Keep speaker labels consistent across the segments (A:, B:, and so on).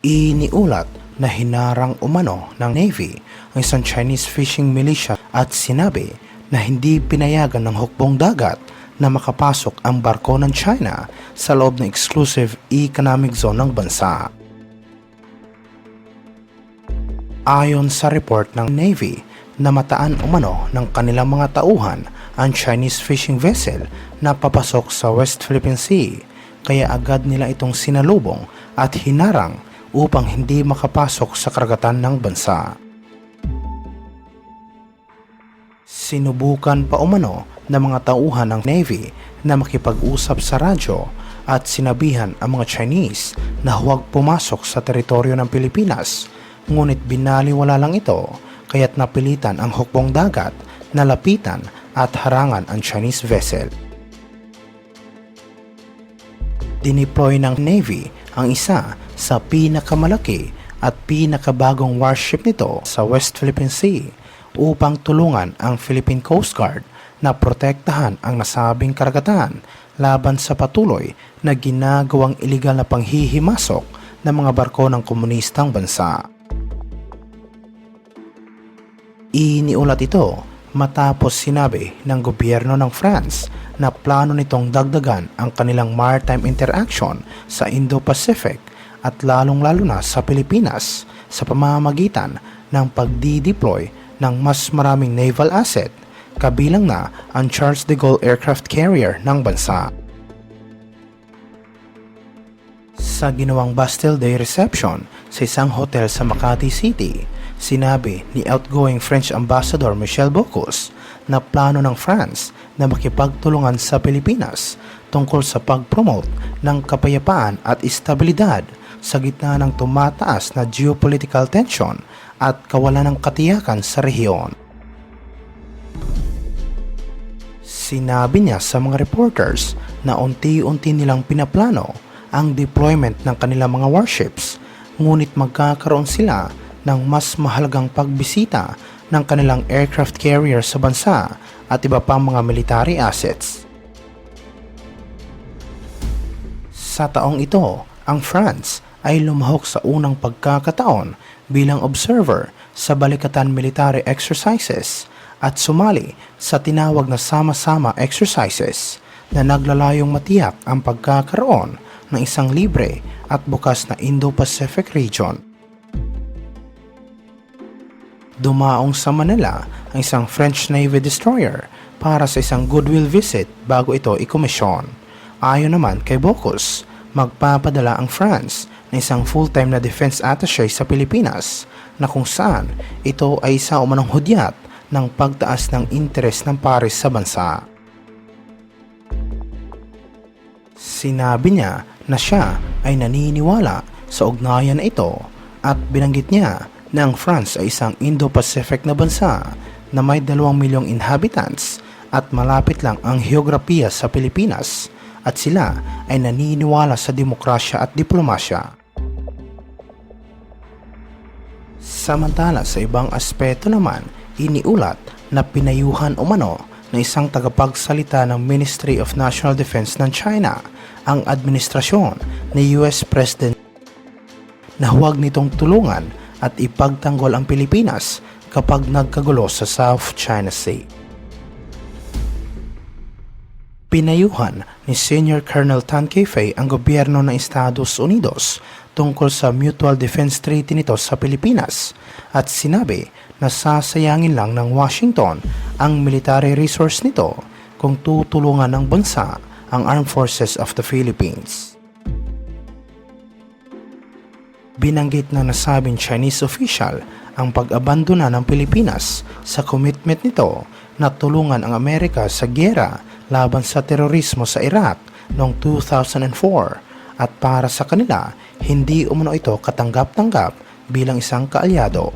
A: Iniulat na hinarang umano ng Navy ang isang Chinese fishing militia at sinabi na hindi pinayagan ng hukbong dagat na makapasok ang barko ng China sa loob ng exclusive economic zone ng bansa. Ayon sa report ng Navy, namataan umano ng kanilang mga tauhan ang Chinese fishing vessel na papasok sa West Philippine Sea, kaya agad nila itong sinalubong at hinarang upang hindi makapasok sa karagatan ng bansa. Sinubukan pa umano ng mga tauhan ng Navy na makipag-usap sa radyo at sinabihan ang mga Chinese na huwag pumasok sa teritoryo ng Pilipinas, ngunit binaliwala lang ito kaya't napilitan ang hukbong dagat na lapitan at harangan ang Chinese vessel. Dineploy ng Navy ang isa sa pinakamalaki at pinakabagong warship nito sa West Philippine Sea upang tulungan ang Philippine Coast Guard na protektahan ang nasabing karagatan laban sa patuloy na ginagawang iligal na panghihimasok ng mga barko ng komunistang bansa. Iniulat ito matapos sinabi ng gobyerno ng France na plano nitong dagdagan ang kanilang maritime interaction sa Indo-Pacific at lalong-lalo na sa Pilipinas sa pamamagitan ng pagdi-deploy ng mas maraming naval asset, kabilang na ang Charles de Gaulle aircraft carrier ng bansa. Sa ginawang Bastille Day reception sa isang hotel sa Makati City, sinabi ni outgoing French Ambassador Michel Bocuse na plano ng France na makipagtulungan sa Pilipinas tungkol sa pag-promote ng kapayapaan at estabilidad sa gitna ng tumataas na geopolitical tension at kawalan ng katiyakan sa rehiyon. Sinabi niya sa mga reporters na unti-unti nilang pinaplano ang deployment ng kanilang mga warships, ngunit magkakaroon sila ng mas mahalagang pagbisita ng kanilang aircraft carrier sa bansa at iba pang mga military assets. Sa taong ito, ang France ay lumahok sa unang pagkakataon bilang observer sa balikatan military exercises at sumali sa tinawag na sama-sama exercises na naglalayong matiyak ang pagkakaroon ng isang libre at bukas na Indo-Pacific region. Dumaong sa Manila ang isang French Navy destroyer para sa isang goodwill visit bago ito ikomisyon. Ayon naman kay Bocuse, magpapadala ang France ng isang full-time na defense attaché sa Pilipinas na kung saan ito ay isa umanong hudyat ng pagtaas ng interes ng Paris sa bansa. Sinabi niya na siya ay naniniwala sa ugnayan na ito at binanggit niya na ang France ay isang Indo-Pacific na bansa na may 2 milyong inhabitants at malapit lang ang heograpiya sa Pilipinas at sila ay naniniwala sa demokrasya at diplomasya. Samantala sa ibang aspeto naman, iniulat na pinayuhan umano na isang tagapagsalita ng Ministry of National Defense ng China ang administrasyon ni US President na huwag nitong tulungan at ipagtanggol ang Pilipinas kapag nagkagulo sa South China Sea. Pinayuhan ni Senior Colonel Tan Kefei ang gobyerno ng Estados Unidos tungkol sa Mutual Defense Treaty nito sa Pilipinas at sinabi na sasayangin lang ng Washington ang military resource nito kung tutulungan ng bansa ang Armed Forces of the Philippines. Binanggit na nasabing Chinese official ang pag-abandona ng Pilipinas sa commitment nito na tulungan ang Amerika sa giyera laban sa terorismo sa Iraq noong 2004 at para sa kanila, hindi umano ito katanggap-tanggap bilang isang kaalyado.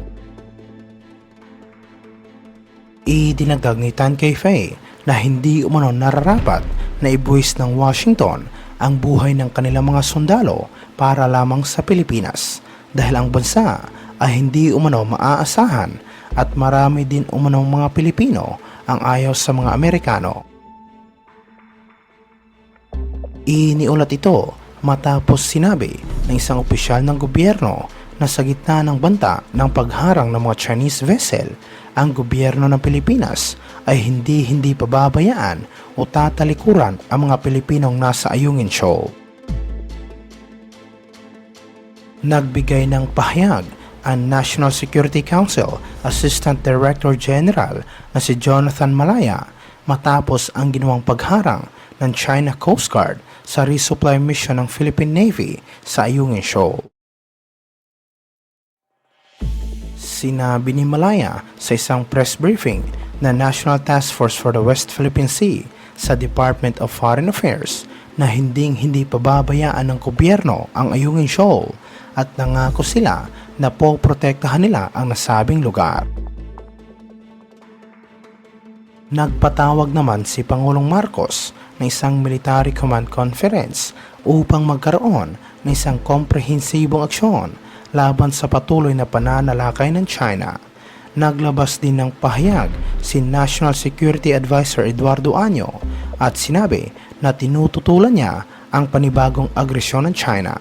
A: Idinagdag ni Tan Kefei na hindi umano nararapat na ibuwis ng Washington ang buhay ng kanilang mga sundalo para lamang sa Pilipinas dahil ang bansa ay hindi umano maaasahan at marami din umanong mga Pilipino ang ayaw sa mga Amerikano. Iniulat ito matapos sinabi ng isang opisyal ng gobyerno na sa gitna ng banta ng pagharang ng mga Chinese vessel, ang gobyerno ng Pilipinas ay hindi pababayaan o tatalikuran ang mga Pilipinong nasa Ayungin Shoal. Nagbigay ng pahayag ang National Security Council Assistant Director General na si Jonathan Malaya matapos ang ginawang pagharang ng China Coast Guard sa resupply mission ng Philippine Navy sa Ayungin Shoal. Sinabi ni Malaya sa isang press briefing na National Task Force for the West Philippine Sea sa Department of Foreign Affairs na hindi pababayaan ng gobyerno ang Ayungin Shoal at nangako sila na poprotektahan nila ang nasabing lugar. Nagpatawag naman si Pangulong Marcos ng isang military command conference upang magkaroon ng isang komprehensibong aksyon laban sa patuloy na pananalakay ng China. Naglabas din ng pahayag si National Security Advisor Eduardo Año at sinabi na tinututulan niya ang panibagong agresyon ng China.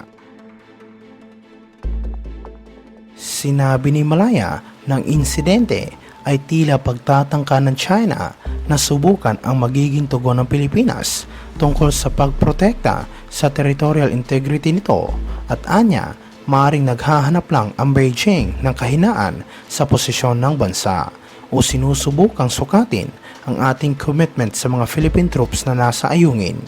A: Sinabi ni Malaya ng insidente ay tila pagtatangka ng China na subukan ang magiging tugon ng Pilipinas tungkol sa pagprotekta sa territorial integrity nito at anya maaaring naghahanap lang ang Beijing ng kahinaan sa posisyon ng bansa o sinusubukang sukatin ang ating commitment sa mga Philippine troops na nasa Ayungin.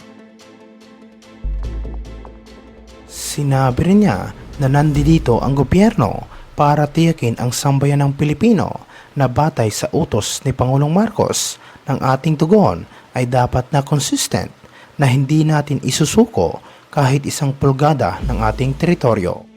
A: Sinabi rin niya na nandito ang gobyerno para tiyakin ang sambayan ng Pilipino na batay sa utos ni Pangulong Marcos ng ating tugon ay dapat na consistent na hindi natin isusuko kahit isang pulgada ng ating teritoryo.